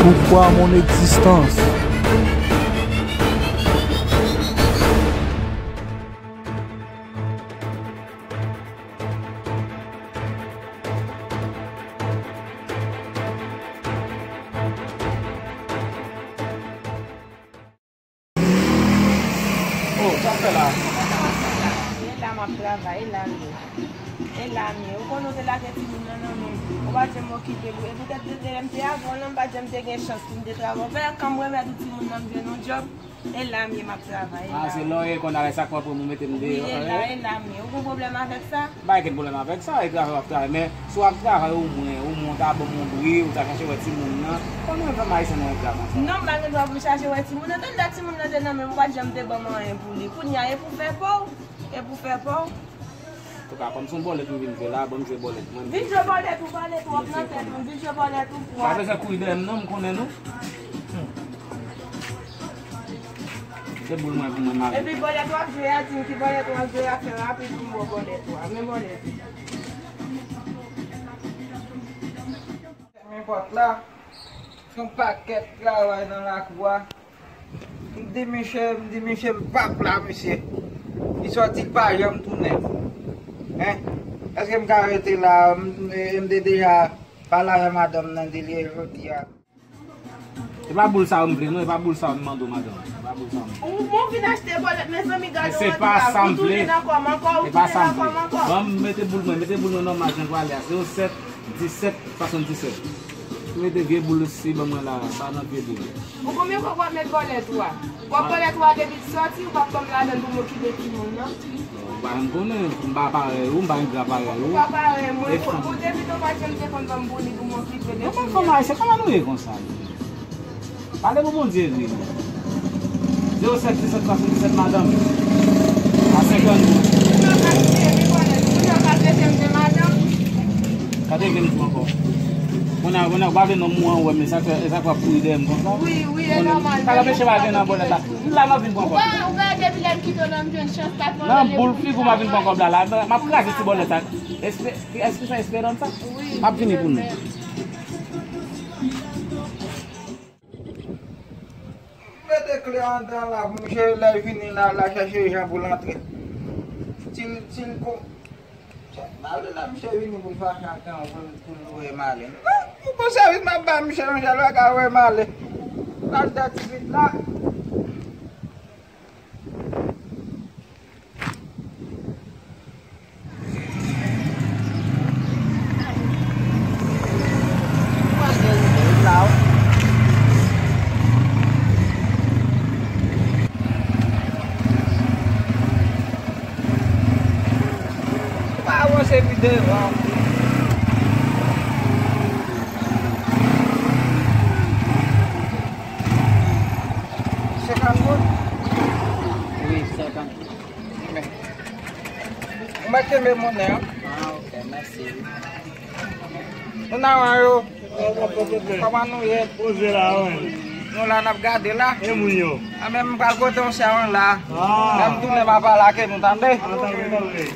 Pourquoi mon existence? Oh, ça fait là. Là, ma travail, là, et là, on connaît la tête, on va m'occuper. Et peut-être que je avant, on va me chance de travailler. Quand moi, je dis que je un job, et là, ma travail. Ah, c'est là qu'on a ça pour nous mettre Oui, et là, aucun problème avec ça? Pas de problème avec ça, il travaille, mais soit travail au moins, t'as bon mon bruit, ou t'as caché votre monde, comment on va mal ça mon travail? Non, je ne vais pas chercher votre monde, tant que votre monde est dans même pas jamais bon pour lui. Pour n'y aller pour faire peur, et pour faire peur. En tout cas, comme son bolet tout vient là, bon je bolet. Vite je bolet tout parler tout en tête, vite je bolet tout pour. Avec ça couille de non, on connaît nous. C'est boule moi pour moi mal. Et puis bolet toi je vais à dire qui bolet toi je vais à faire rapide pour moi bolet toi, même bolet. N'importe là, son paquet là dans la cour. Me dit Michel, pape là, monsieur. Il sortit pas, je me tourne. Hein? Est-ce que je me arrêter là? Je me déjà parlé avec madame dans le délire aujourd'hui. C'est pas boule ça, on me non, c'est pas boule ça, on demande madame. C'est pas boule ça. On vient acheter bolet, mes amis gardent. C'est pas semblé. C'est pas semblé. Bon, mettez boule dans ma jambe, voilà. 07 17 77. Vous mettez vieux boule ici, bon, là, ça n'a pas de. Vous combien de fois mettre bolet toi? Vous bolet toi depuis sortir ou pas comme là dans pour m'occuper de tout le monde, non? Je connais, je ne vais pas parler, je ne vais pas parler. Pas parler, moi, vous depuis ton pas jamais comme ça pour m'occuper de tout le monde. Comment nous est comme ça? Parlez pour mon Dieu. 07 17 77 madame. À 50 jours. Quand est-ce que nous encore? On a parlé de moi, mais ça va pour aider comme ça. Oui, c'est normal. Quand le cheval dans là, là m'a vinn encore. On va depuis là qui donne une chance pas pour. Non, pour fille vous m'a vinn encore là. M'a pris ce bon là. Est-ce que ça espérance ça? M'a fini pour nous. Mettez clé en dedans là, monsieur, là, il finit là, chercher les gens pour l'entrer. S'il monsieur venu pour faire chacun pour louer malin. Vous pensez que ma monsieur, je vais louer malin. Là, date vite là. Você me deu, Oui, 50. mettez mes monnaies. Ah, ok, merci. Não, comment nous y est? Posez là, ouais. Nous là, nous regardons là. Et Mounio. Ah, même pas le côté on s'est là. Ah. Même tourner ma balle là, que nous entendez? Attendez.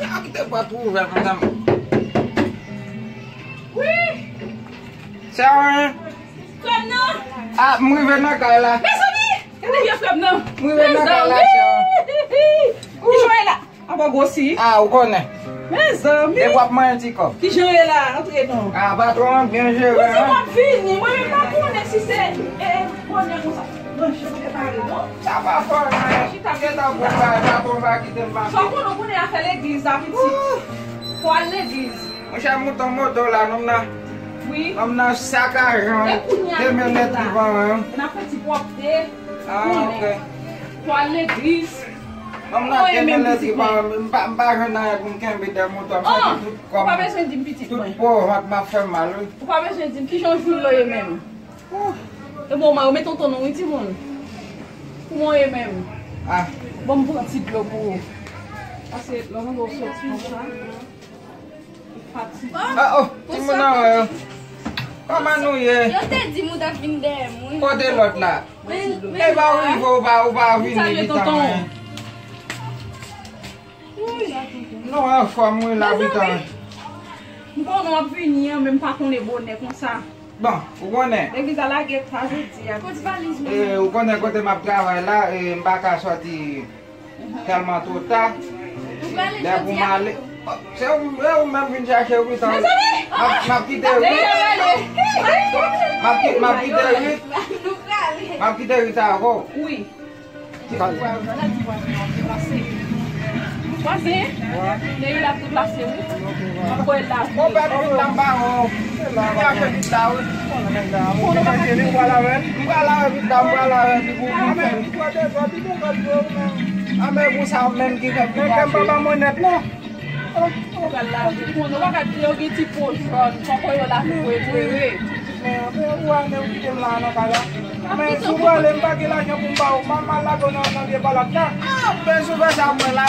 Ah, tu pas trouvé, madame. Oui. C'est un. Comme non. Ah, moi, je vais dans la là. Mes amis. Qu'est-ce que comme non? Moi, je vais dans la là, c'est Qui joue là? On va grossi. un. Ah, vous connaissez. Mes amis. Des boîtes moins petit quoi. Qui joue là? Entrez donc. Ah, patron, bien joué. Vous êtes pas fini. Moi, je ne sais pas si c'est. On est comme ça. Non, je ne sais pas. Non. Ça va fort, hein. Si tu as dans le patron va quitter le banc. Sans qu'on nous connaît à faire l'église, à petit. Pour aller à l'église. Moi, j'ai mon moto là, nous avons. Oui. On a un sac à argent. 2 mètres devant. On a fait petit porté. Ah, ok. Pour aller à l'église. On a 2 mètres devant. Je ne vais pas faire de moto. Oh, pas besoin d'une petite. Tout pauvre, m'a fait mal. Pas besoin d'une qui change le même. Et bon, on met ton nom, oui, tout le monde. Pour moi, même. Ah, Bon, pour un petit bloc pour vous. Parce que là, on va sortir comme ça. ah, oh, tu me dis, comment nous y est? Yo te di mou da fin de mou. Côté l'autre là. Eh bien, oui, il faut pas venir. Salut, tonton. Oui. Non, an fwa mwen la vitan. Mwen kon ap vini, mwen pa kon le bonne kon sa. Bon, ou konen? L'Eglise a la get pa jodi ya. Kote valiz mwen. Ou konen kote map travay la, mbaka sorti telman to ta. Le pou male. Se ou men vin chache ou vitan. Map kite ou. Map kite ou ta avou. Oui. Pase? Ne yu la tout pase ou? Mwen la. Mwen pa di vitan ba ou. Mwen a fe vitan ou. Mwen la vitan, mwen la ame pou sa men ki ke vitan. Mwen kem pa mwen net la. Mwen wak yo gi ti pochon, kon yo la fwe. Ou ane ou ki tem la ano kala. Men sou wale mba ki la jen pou mba ou. Mama la konon nan de balak la. Ben sou be sa mwen la.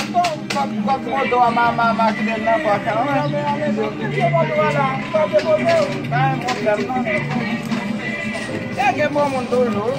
Kop moto a mama ki den nan kwa ka. Ame sou ki te moto wala. Kop de moto ou. Kaya moun dem nan. E ke bon moun tou nou.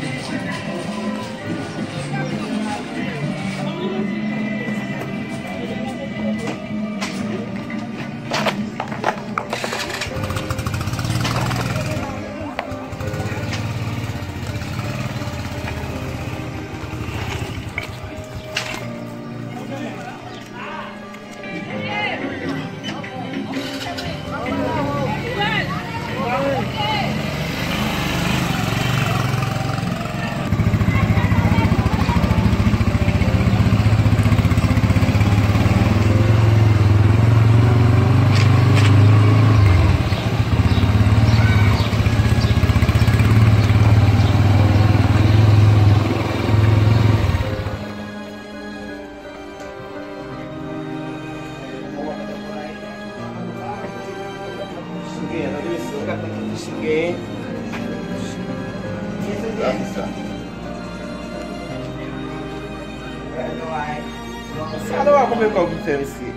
Sa do a kome kon pou fè misi.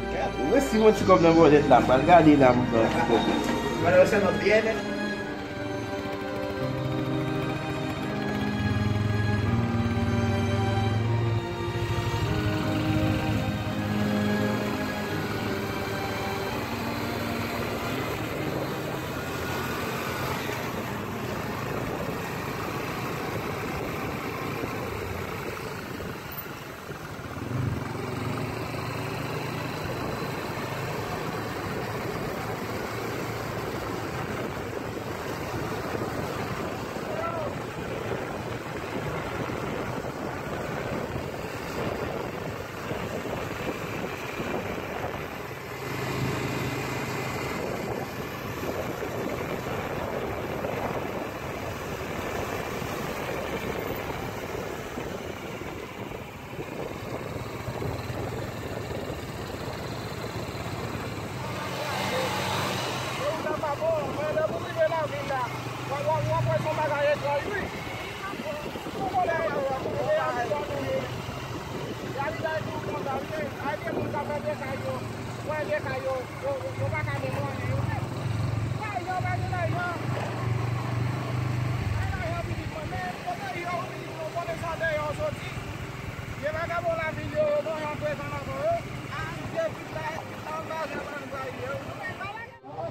Mwen si mwen ti kom nan mwen let la, mal gade nan mwen kon. Mwen yo se non biene.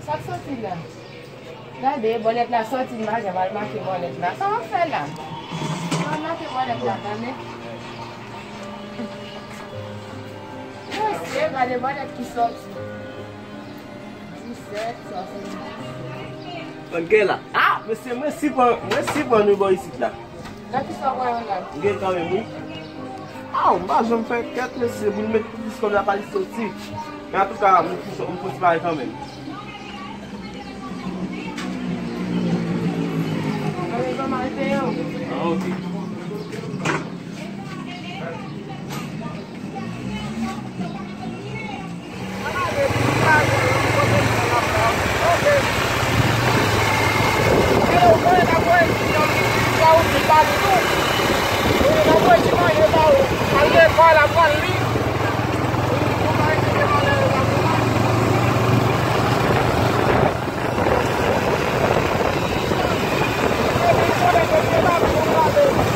Sak soti la. Gade, bonet la soti ma, javal make bonet la. Sa an fe la. Sa make bonet la kane. Se, gade bonet ki soti. 17, 17. An gen la. Ah, mwen si bon nou bo yisit la. Gati sa kwa yon la? Gen kame mwen. Ah, mba jom fè ket mwen se moun met pou diskom la pali soti. Men an tou ka mwen pou si pari kame. Ah, ok. Thank you.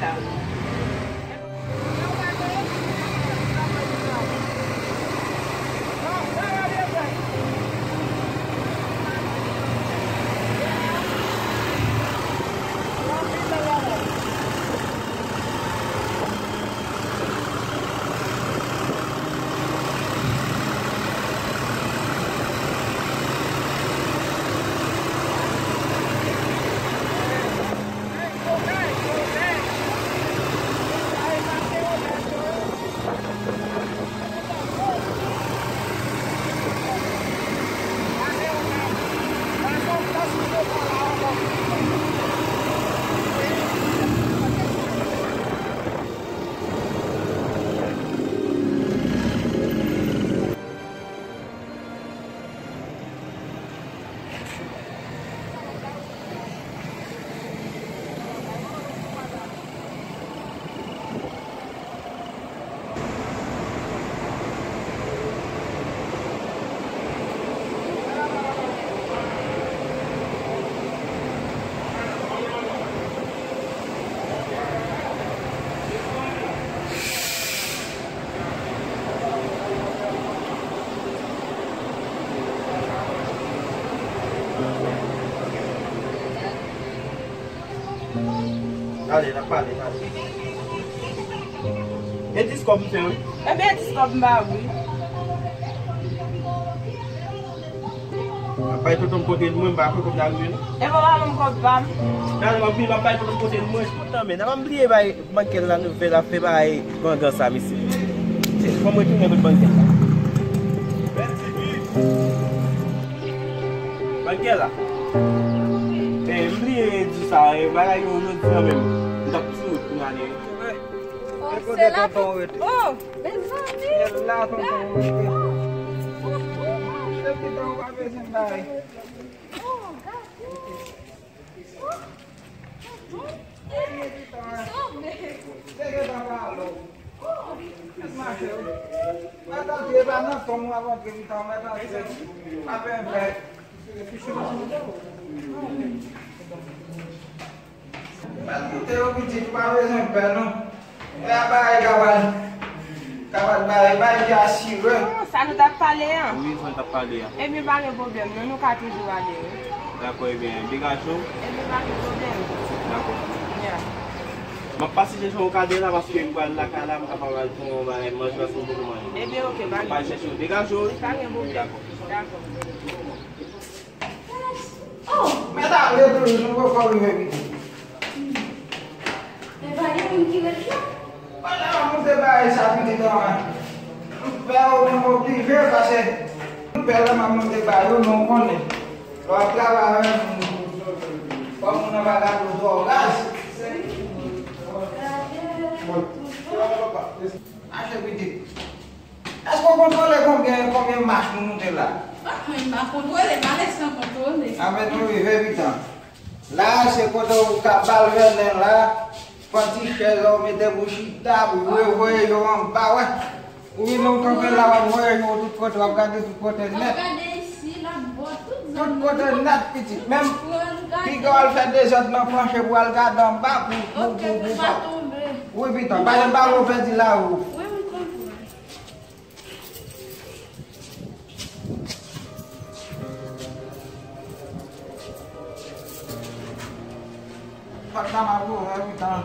là. Allez, la parle, allez. Et dis comme tu oui? Eh bien, dis comme bah oui. Pas tout ton côté de moi, pas comme dans lui. Et voilà mon copain. Dans mon ville, pas tout ton côté de moi. Pourtant, mais n'a oublié ba banquet la nouvelle a fait ba grand ça ici. C'est comme retourner avec banquet là. Banquet là. Mais oublié tout ça, et voilà yo nous même. Nda pour pour aller. C'est là. tonton. Oh, mes amis. Là, tonton. Je te donne pas besoin d'aller. Ça nous a parlé, hein? Oui, ça t'a parlé. Et bien, pas de problème, nous avons toujours aller. D'accord, bien. Bigachou. Et bien, pas de problème. D'accord. Yeah. Je vais passer chercher au cadre là parce que je vais la cala, je vais manger beaucoup de manger. Eh bien, ok, Je vais chercher au bigachou. pas de problème. D'accord. Est-ce qu'on contrôle combien de marches nous montons là? Il m'a contrôlé, il m'a laissé contrôler. Ah, mais nous, il fait 8 ans. Là, c'est quand on cabale vers là, quand il cherche, on met des bouchies table, oui, en bas, ouais. Oui, nous, quand on est là, on voit, tout côté, on regarde tout côté net. Regardez ici, la boîte, toute Tout côté net, petit. Même, puis quand on fait des autres, on franchit pour regarder en bas, pour ok, on va tomber. oui, putain, pas de ballon fait là-haut. Oui, oui, comprends. Pas de ballon, putain.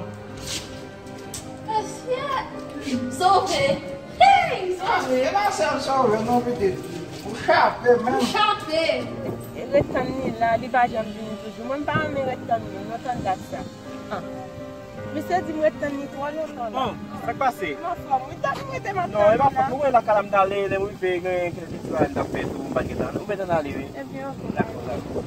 Monsieur, sauvé. Hey, sauvé. Et là, c'est un sauve, non, petit. Vous chapez, même. Chapé. Et retenir là, il va jamais venir toujours. Moi, je ne peux pas retenir, je n'entends pas ça. Monsieur dit que je retenir trop longtemps. Bon, ça va passer. Non, frère, je vais Non, il va pas pour la calme d'aller, les oui fait quelque chose à faire tout banquet là. On va aller oui. Eh bien, ok. D'accord.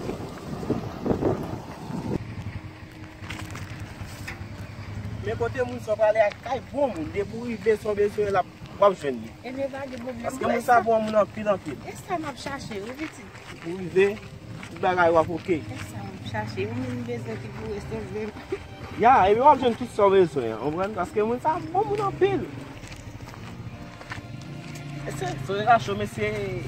Mais côté moun so aller à caille bon moun, de pour arriver sur besoin la pas jeune. Eh bien, pas de problème. Parce que moun ça bon moun en pile en pile. Et ça m'a cherché, oui, petit. Pour arriver bagay wa OK. Et ça m'a cherché, oui, une besoin qui vous reste. Ya, et on jeune tout sur besoin. On prend parce que moun ça bon moun en pile. C'est la chose mais c'est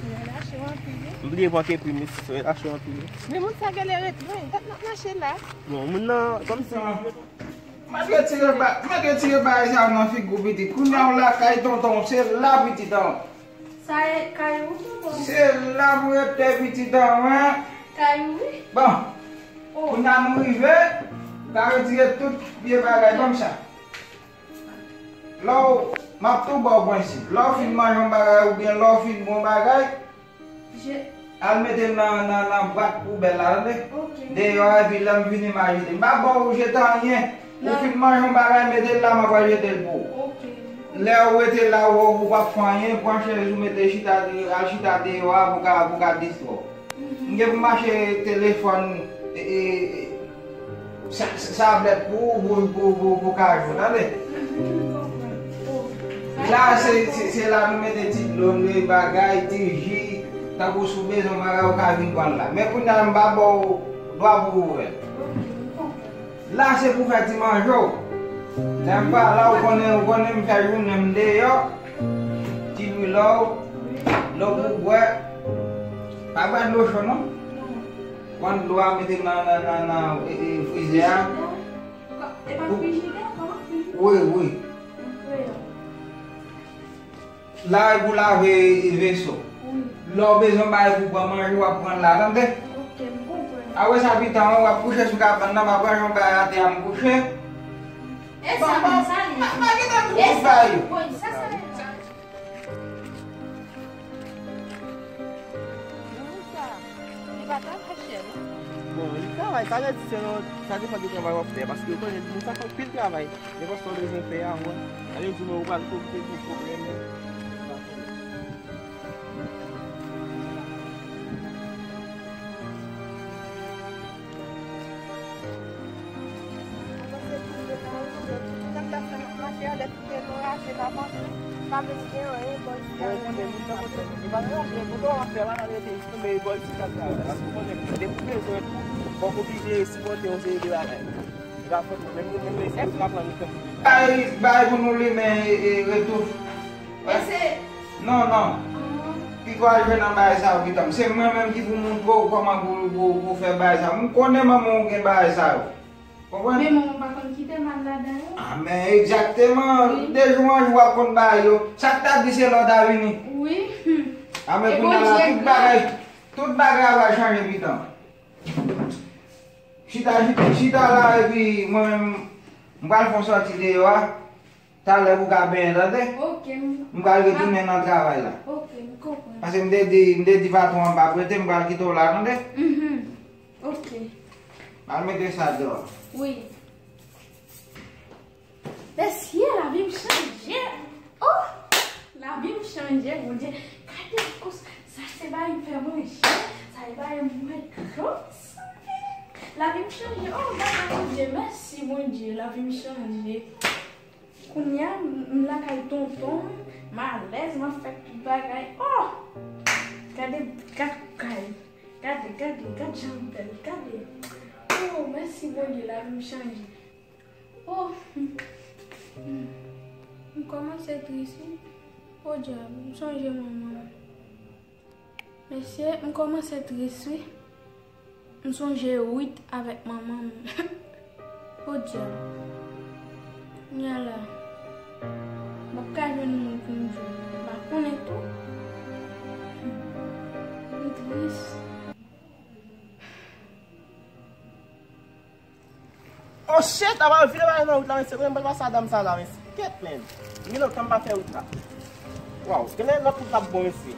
oubliez pas que prime c'est la chose en pile. Mais mon ça galère, oui, n'a marché là. Non, moun comme ça. Mwen retire ba sa nan figou biti. Kounya ou la kay tonton, se la biti dan. Sa e kayou tonton? Se la mwen te biti dan, hein? Kayou? Bon. Kounya nou rive, ka retire tout biye bagay kom sa. Lò, map tou bo bon si. Lò fin manjon bagay ou bien lò fin bon bagay. Al mette nan boîte poubelle la, de yo epi l'am vini ma jete. Mba bon ou jete an yen. Ou fin manjon bagay mette la ma va jete l'bo. Le ou ete la ou wap fanyen, panche ou mette al chita de yo a pou ka distro. Nge pou mache telefon sablet pou ka joun, ade? La se la nou mette tit lom le bagay, tiji. Ta pou soube zon bagay ou ka vin kwan la. Men pou nan mba bo doa pou ouvel. La se pou fè ti manjou. Lèm pa la ou konen mfè joun nem de yo. Ti lou lò pou bwe. Pa bwen lochon non? Kwan doa mette nan frize a. E pa frigider? Oui. La e pou lave veso. Lò bezon ba e pou ba manjou wap pran la, tante? Ok, mpoupen. Awe sa bitan wap kouche sou ka pan nan wap pran ba ate am kouche. E sa ben sa li? Ma kita tou ba yo. Bon, sa sa li. Li batan kache, no? Bon, li travay, sa le di se nou, sa di fa di travay wap fe, paske yo konye di sa kon pil travay. Ne kon son rezon fe a wè. Ale di nou wap pou pe di probleme. Bay pou nou li men retouf. Non. Ki kwa jwen nan bay sa ou bitam. Se mwen men ki pou moun pou koman pou fè bay sa. Moun konen moun gen bay sa ou. Men moun pa kon kite man la dan yo? Ah men, exactement. Dejouan jwa kon bay yo. Sak ta di se lò da vini. Oui. Ah men pou nan la tout bagay va chanje bitam. Chita la e pi mwen mbal fon sorti de yo a. Ta le pou ka ben rade. Ok. Mbal retounen nan travay la. Ok, mpoupen. Pase mde di vatou an ba prete mbal kito la rande. Ok. Mal mette sa do. Oui. Mesye, la vi m chanje. Oh! La vi m chanje, mon Dieu. Kade kous, sa se ba m fè manje. Sa ba m mwen kros. La vi m chanje. Oh, mon Dieu, merci, mon Dieu. La vi m chanje. Kounya, m la kay tonton. Ma lez, ma fèk tout bagay. Oh! Kade kay. Kade jantel. Kade. Oh, merci, bon Dieu, la vie me change. Oh, comment c'est triste? Oh, diable, je change maman. Monsieur, comment c'est triste? Je change 8 avec maman. Oh, diable. Nyala. Je ne sais pas tout. Triste. Oh shit, ava vile ba nan out la men se mwen ba sa dam sa la men se. Ket men. Mwen nou kan pa fe out la. Wow, kenen nan pou tap bon si.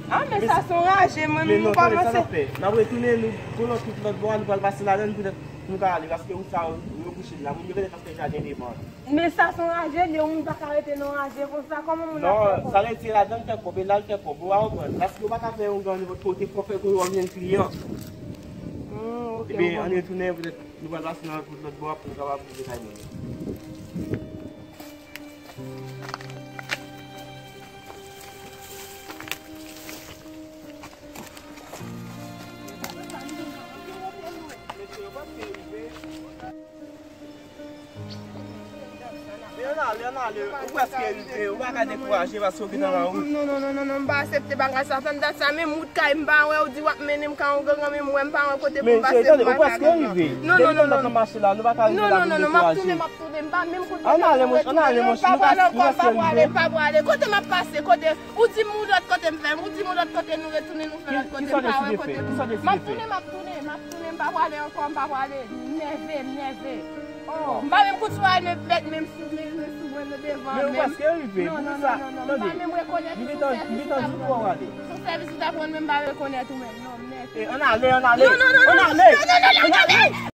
Ah, men sa son raje, mwen mwen komanse. Nan wè toune nou konon tout lot bo an nou pal basi la den pou det nou ka ale gaske ou sa ou nou kouche la. Mwen yon vede kaste jaden de ban. Men sa son raje, li ou mwen baka rete non raje kon sa, koman mwen Non, apre kon? sa le ti la den te ko, be lal te ko, bo a ou kon. Gaske ou baka fe ou gan nou kote profe kou ou vyen kliyon. Ebe, an yon toune pou det nou pal basi nan tout lot bo ap nou kaba pou detay men. An ale. Ou eske rive, ou baka dekouraje va soki nan la ou? Non, mba aksepte bagay sa tan dat sa, men mout kay mba we ou di wap menem kan ou gangan men mwen pa an kote pou mba se ou eske rive? Non, marché là, nous va pas non, m'a tourné, mba même kote. On ale mon, Pas boire, côté m'a passé, côté ou di mou l'autre côté m'fait, ou di mou l'autre côté nous retourner nous faire l'autre côté. M'a tourné, m'a boire encore, m'a boire, nervé. Oh, m'a même coup de soir ne bête même sous moi devant. Mais parce que rive. Non, m'a même reconnaître. Il est en pour regarder. Son service d'apprendre même pas reconnaître ou même. Non, on ale.